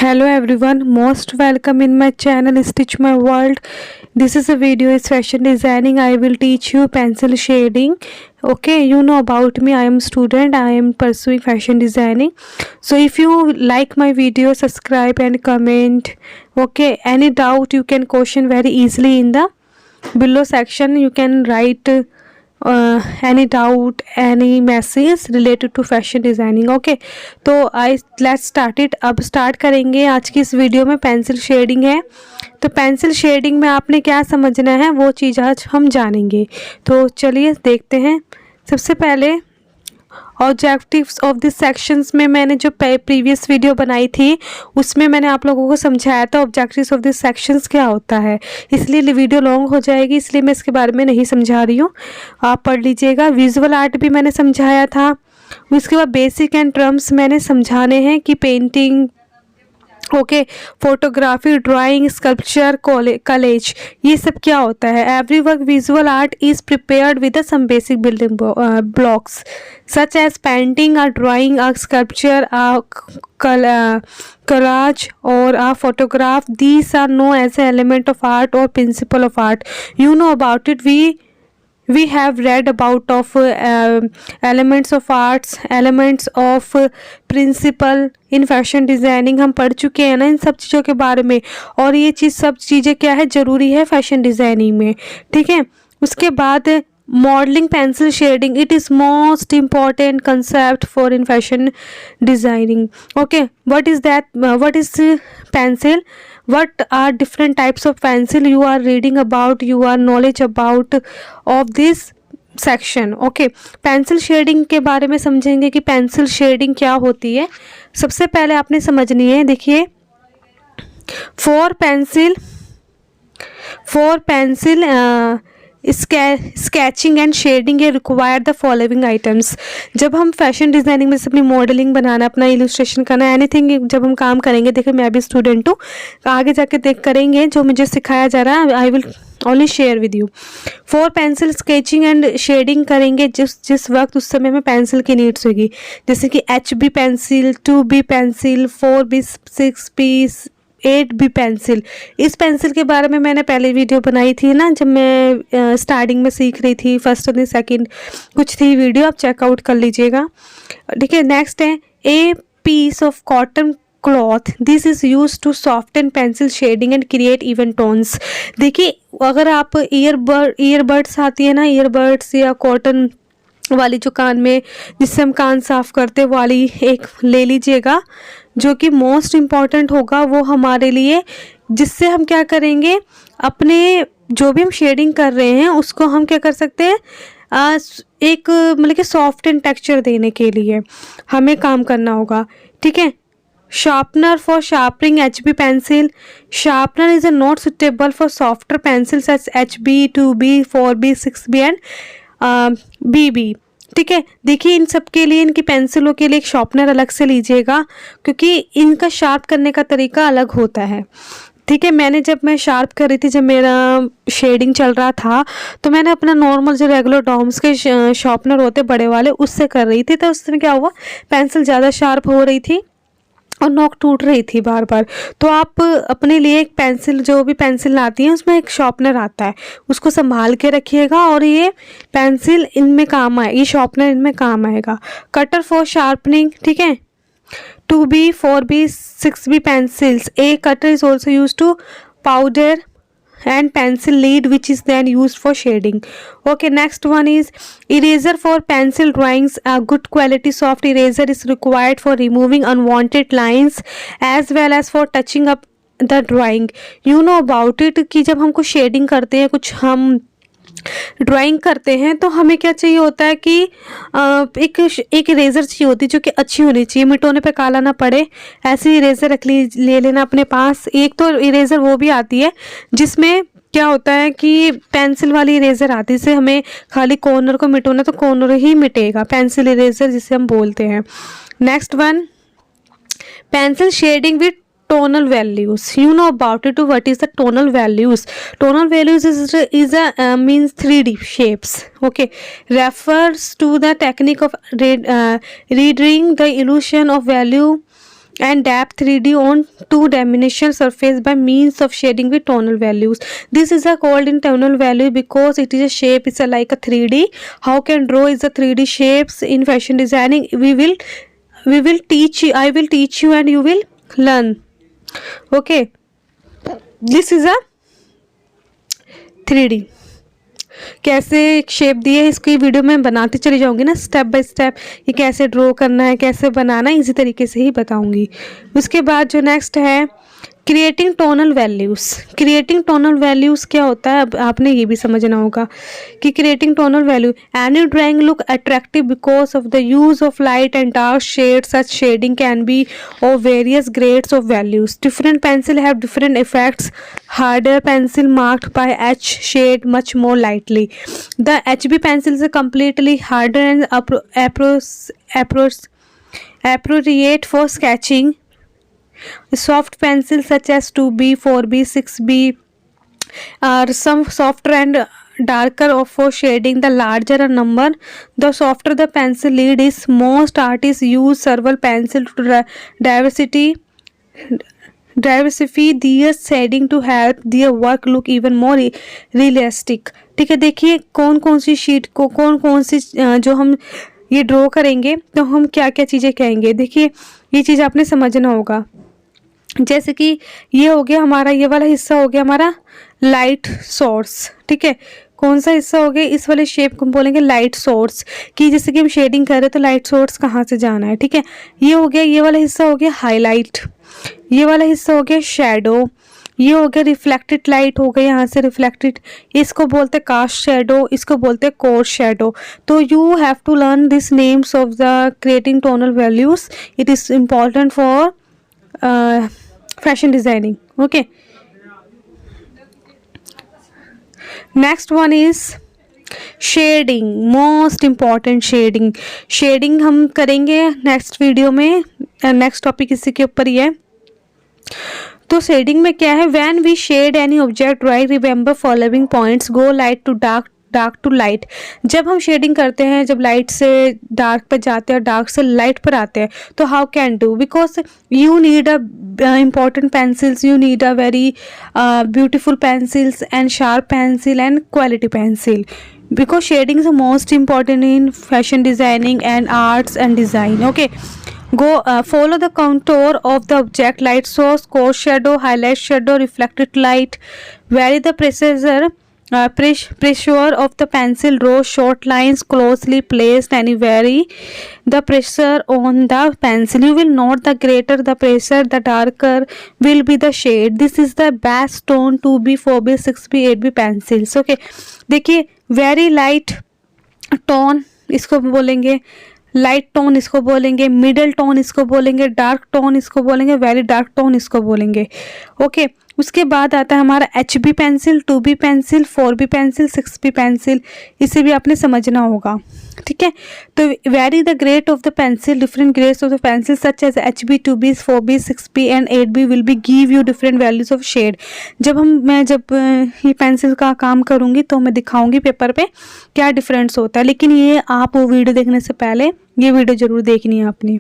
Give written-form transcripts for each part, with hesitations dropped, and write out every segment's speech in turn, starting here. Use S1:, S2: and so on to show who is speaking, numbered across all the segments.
S1: Hello everyone, most welcome in my channel Stitch My World. This is a video is fashion designing. I will teach you pencil shading. Okay, you know about me, I am student, I am pursuing fashion designing. So if you like my video, subscribe and comment. Okay, any doubt you can question very easily in the below section. You can write any doubt, any message related to fashion designing. Okay, तो I let's start it. अब start करेंगे आज की इस video में. Pencil shading है, तो pencil shading में आपने क्या समझना है वो चीज़ आज हम जानेंगे. तो चलिए देखते हैं. सबसे पहले ऑब्जेक्टिव्स ऑफ दिस सेक्शंस में मैंने जो प्रीवियस वीडियो बनाई थी उसमें मैंने आप लोगों को समझाया था ऑब्जेक्टिव्स ऑफ दिस सेक्शंस क्या होता है. इसलिए वीडियो लॉन्ग हो जाएगी, इसलिए मैं इसके बारे में नहीं समझा रही हूँ, आप पढ़ लीजिएगा. विजुअल आर्ट भी मैंने समझाया था. उसके बाद बेसिक एंड टर्म्स मैंने समझाने हैं कि painting, okay, photography, drawing, sculpture, collage, ये सब क्या होता है. Every work visual art is prepared with some basic building blocks such as painting, a drawing, a sculpture, a collage or a photograph. These are known as an element of art or principle of art. You know about it. We have read about of elements of arts, elements of principle in fashion designing. हम पढ़ चुके हैं ना इन सब चीज़ों के बारे में, और ये सब चीज़ें क्या है, ज़रूरी है फैशन डिज़ाइनिंग में. ठीक है. उसके बाद modelling pencil shading, it is most important concept for in fashion designing. Okay, what is that, what is pencil, what are different types of pencil you are reading about, you are knowledge about of this section. Okay, pencil shading के बारे में समझेंगे कि pencil shading क्या होती है. सबसे पहले आपने समझनी है, देखिए, for pencil sketching and shading ये रिक्वायर द फॉलोइंग आइटम्स. जब हम फैशन डिज़ाइनिंग में अपनी मॉडलिंग बनाना, अपना इलस्ट्रेशन करना, एनीथिंग जब हम काम करेंगे, देखिए मैं भी स्टूडेंट हूँ, आगे जाके देख करेंगे जो मुझे सिखाया जा रहा है. I will only share with you. For pencil sketching and shading करेंगे जिस वक्त उस समय में पेंसिल की नीड्स होगी, जैसे कि HB pencil, 2B pencil, 4B, 6B, 8B pencil. इस पेंसिल के बारे में मैंने पहले वीडियो बनाई थी ना, जब मैं स्टार्टिंग में सीख रही थी, फर्स्ट और सेकंड कुछ थी वीडियो, आप चेकआउट कर लीजिएगा. ठीक है. नेक्स्ट है a piece of cotton cloth, this is use to soften pencil shading and create even tones. देखिए, अगर आप ईयरबड्स आती है ना, ईयरबड्स या कॉटन वाली जो कान में जिससे हम कान साफ करते वाली एक ले लीजिएगा, जो कि मोस्ट इम्पॉर्टेंट होगा वो हमारे लिए, जिससे हम क्या करेंगे, अपने जो भी हम शेडिंग कर रहे हैं उसको हम क्या कर सकते हैं, एक मतलब कि सॉफ्ट एंड टेक्सचर देने के लिए हमें काम करना होगा. ठीक है. Sharpener for sharpening HB pencil. Sharpener is not suitable for softer pencil such HB, 2B, 4B, 6B and BB. ठीक है. देखिए, इन सब के लिए, इनकी पेंसिलों के लिए एक शार्पनर अलग से लीजिएगा, क्योंकि इनका शार्प करने का तरीका अलग होता है. ठीक है. जब मैं शार्प कर रही थी, जब मेरा शेडिंग चल रहा था, तो मैंने अपना नॉर्मल जो रेगुलर डॉम्स के शार्पनर होते बड़े वाले उससे कर रही थी. तो उसमें क्या हुआ, पेंसिल ज़्यादा शार्प हो रही थी और नोक टूट रही थी बार बार. तो आप अपने लिए एक पेंसिल, जो भी पेंसिल आती है उसमें एक शार्पनर आता है, उसको संभाल के रखिएगा, और ये पेंसिल इनमें काम आए, ये शार्पनर इनमें काम आएगा. Cutter for sharpening. ठीक है. 2B, 4B, 6B pencils. A cutter is also used to powder and pencil lead, which is then used for shading. Okay, next one is eraser for pencil drawings. A good quality soft eraser is required for removing unwanted lines as well as for touching up the drawing. You know about it कि जब हमको shading करते हैं, कुछ हम drawing करते हैं, तो हमें क्या चाहिए होता है कि एक इरेज़र चाहिए होती है जो कि अच्छी होनी चाहिए, मिटाने पे काला ना पड़े. ऐसी इरेज़र ले लेना अपने पास. एक तो इरेज़र वो भी आती है जिसमें क्या होता है कि पेंसिल वाली इरेज़र आती है, जिससे हमें खाली कॉर्नर को मिटाना, तो कॉर्नर ही मिटेगा, पेंसिल इरेज़र जिसे हम बोलते हैं. Next one, pencil shading with tonal values. You know about it. What is the tonal values? Tonal values is a means 3D shapes. Okay, refers to the technique of reading the illusion of value and depth 3D on two-dimensional surface by means of shading with tonal values. This is a called in tonal value because it is a shape. It's a like a 3D. How can draw is a 3D shapes in fashion designing? We will teach you. I will teach you and you will learn. Okay. This is a 3D. कैसे एक shape दी है इसकी video में बनाती चली जाऊंगी ना, step by step ये कैसे ड्रॉ करना है, कैसे बनाना है, इसी तरीके से ही बताऊंगी। उसके बाद जो नेक्स्ट है creating tonal values. Creating tonal values क्या होता है, अब आपने ये भी समझना होगा कि creating tonal value any drawing look attractive because of the use of light and dark shade such shading can be of various grades of values. Different pencil have different effects. Harder pencil marked by H shade much more lightly. The HB pencils are completely harder and appropriate for sketching. Soft pencils such as 2B, 4B, 6B are some softer and darker for shading. The larger a number, the softer the pencil lead is. Most artists use several pencils to diversify their shading to help their work look even more realistic. ठीक है, देखिए कौन कौन सी sheet को कौन कौन सी जो हम ये ड्रॉ करेंगे तो हम क्या क्या चीज़ें कहेंगे। देखिए ये चीज़ आपने समझना होगा। जैसे कि ये हो गया हमारा, ये वाला हिस्सा हो गया हमारा लाइट सोर्स। ठीक है, कौन सा हिस्सा हो गया, इस वाले शेप को हम बोलेंगे लाइट सोर्स। कि जैसे कि हम शेडिंग कर रहे हैं तो लाइट सोर्स कहाँ से जाना है। ठीक है, ये हो गया, ये वाला हिस्सा हो गया हाईलाइट, ये वाला हिस्सा हो गया शैडो, ये हो गया रिफ्लेक्टेड लाइट हो गई यहाँ से रिफ्लेक्टेड, इसको बोलते हैं कास्ट शेडो, इसको बोलते हैं कोर्स शेडो। तो you have to learn this names of the creating tonal values. It is important for fashion designing. Okay, next one is shading. Most important shading हम करेंगे नेक्स्ट वीडियो में, next topic इसी के ऊपर ही है। तो shading में क्या है, when we shade any object right remember following points, go light to dark to light. जब हम शेडिंग करते हैं, जब लाइट से डार्क पर जाते हैं और डार्क से लाइट पर आते हैं, तो how can do, because you need a important pencils, you need a very beautiful pencils and sharp pencil and quality pencil, because shading is the most important in fashion designing and arts and design. Okay, go follow the contour of the object, light source, coarse shadow, highlight shadow, reflected light, vary the pressure of the pencil, draw short lines closely placed and vary the pressure on the pencil. You will note the greater the pressure, the darker will be the shade. This is the best tone 2B, 4B, 6B, 8B pencils. Okay, देखिए very light tone इसको बोलेंगे, light tone इसको बोलेंगे, middle tone इसको बोलेंगे, dark tone इसको बोलेंगे, very dark tone इसको बोलेंगे। ओके, उसके बाद आता है हमारा HB pencil, 2B pencil, 4B pencil, 6B pencil, इसे भी आपने समझना होगा। ठीक है, तो very the grade of the pencil, different grades of the pencil such as HB, 2B, 4B, 6B and 8B will be give you different values of shade. मैं जब ये पेंसिल का काम करूँगी तो मैं दिखाऊंगी पेपर पे क्या डिफरेंस होता है, लेकिन ये आप वो वीडियो देखने से पहले ये वीडियो ज़रूर देखनी है आपने।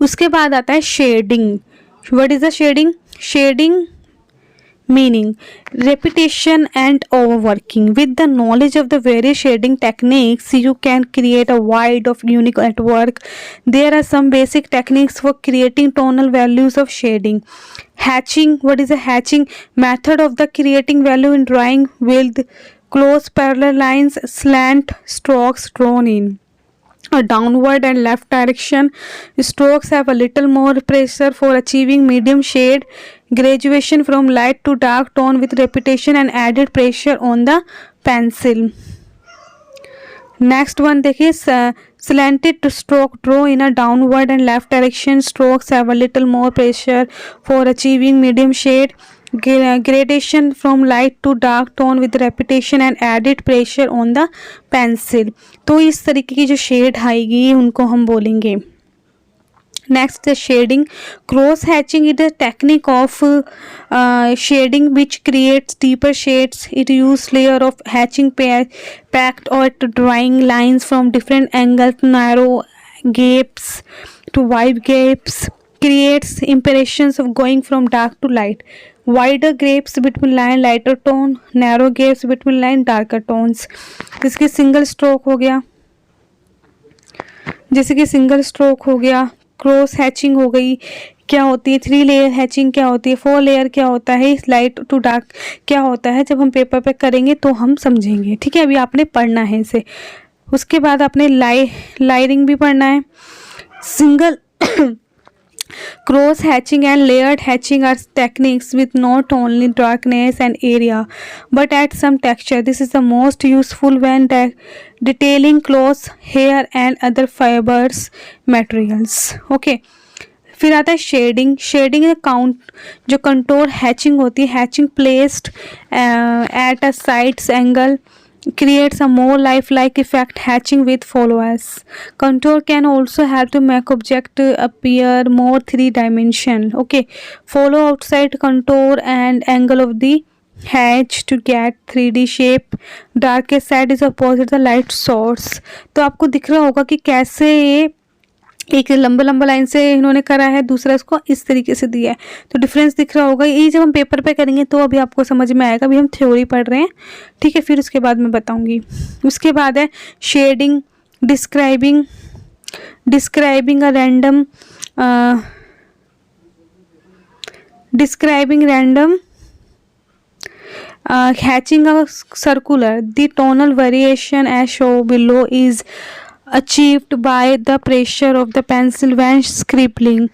S1: उसके बाद आता है shading. What is the shading? Shading meaning repetition and overworking. With the knowledge of the various shading techniques, you can create a wide of unique artwork. There are some basic techniques for creating tonal values of shading. Hatching. What is a hatching? Method of the creating value in drawing with close parallel lines, slant strokes drawn in a downward and left direction. Strokes have a little more pressure for achieving medium shade. Graduation from light to dark tone with repetition and added pressure on the pencil. Next one देखिए, slanted stroke draw in a downward and left direction. Strokes have a little more pressure for achieving medium shade. Gradation from light to dark tone with repetition and added pressure on the pencil. तो इस तरीके की जो shade आएगी उनको हम बोलेंगे। Next is shading. Cross hatching is a technique of shading which creates deeper shades. It uses layer of hatching packed or drawing lines from different angles, narrow gaps to wide gaps creates impressions of going from dark to light. Wider gaps between line lighter tone, narrow gaps between line darker tones. इसके single stroke हो गया, जैसे कि single stroke हो गया, cross hatching हो गई, क्या होती है 3 लेयर हैचिंग, क्या होती है 4 लेयर, क्या होता है लाइट टू डार्क, क्या होता है, जब हम पेपर पे करेंगे तो हम समझेंगे। ठीक है, अभी आपने पढ़ना है इसे। उसके बाद आपने लायरिंग भी पढ़ना है। Single cross hatching and layered hatching are techniques with not only darkness and area but add some texture. This is the most useful when detailing clothes, hair and other fibers materials. Okay, फिर आता है shading. Shading count जो contour hatching होती है, hatching placed at a sides angle creates a more lifelike effect. Hatching with followers. Contour can also help to make object appear more 3-dimensional. Okay, follow outside contour and angle of the hatch to get 3D shape. Darkest side is opposite the light source. तो आपको दिख रहा होगा कि कैसे ये एक लंबा लंबा लाइन से इन्होंने करा है, दूसरा इसको इस तरीके से दिया है, तो डिफरेंस दिख रहा होगा। ये जब हम पेपर पे करेंगे तो अभी आपको समझ में आएगा, अभी हम थ्योरी पढ़ रहे हैं। ठीक है, फिर उसके बाद मैं बताऊंगी। उसके बाद है shading, describing a random hatching a circular. The tonal variation as shown below is achieved by the pressure of the pencil when scribbling.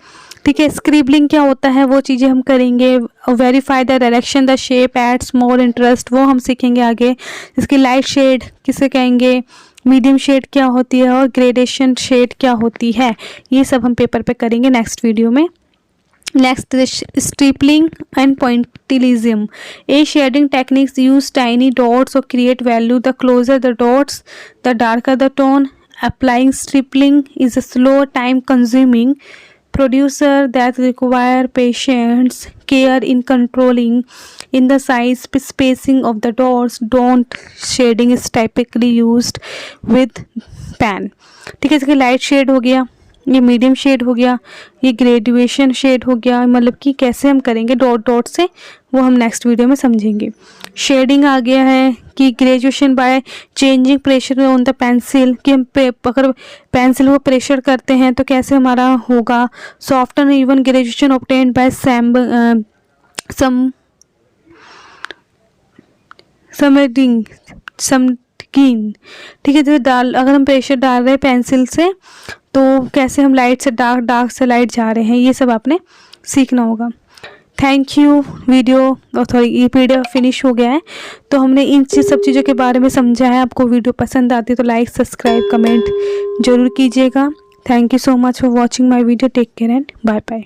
S1: ठीक है, स्क्रिबलिंग क्या होता है वो चीज़ें हम करेंगे। Verify the direction, the shape adds more interest, वो हम सीखेंगे आगे। इसकी लाइट शेड किसे कहेंगे, मीडियम शेड क्या होती है और ग्रेडेशन शेड क्या होती है, ये सब हम पेपर पे करेंगे नेक्स्ट वीडियो में। Next is stippling and pointillism. A shading techniques use tiny dots or create value. The closer the dots, the darker the tone. Applying stippling is a slow, time-consuming procedure that require patience, care in controlling in the size, spacing of the dots. Dot shading is typically used with pen. ठीक है, इसकी light shade हो गया, ये medium shade हो गया, ये graduation shade हो गया, मतलब कि कैसे हम करेंगे डॉट डॉट से, वो हम नेक्स्ट वीडियो में समझेंगे। शेडिंग आ गया है कि graduation by changing pressure on the pencil, कि हम अगर पेंसिल को प्रेशर करते हैं तो कैसे हमारा होगा। Soft and even graduation obtained by something. ठीक है, जैसे अगर हम प्रेशर डाल रहे हैं पेंसिल से तो कैसे हम लाइट से डार्क से लाइट जा रहे हैं, ये सब आपने सीखना होगा। Thank you. ये पीडीएफ फिनिश हो गया है, तो हमने इन सब चीज़ों के बारे में समझा है। आपको वीडियो पसंद आती है तो लाइक, सब्सक्राइब, कमेंट जरूर कीजिएगा। Thank you so much for watching my video. Take care and bye bye.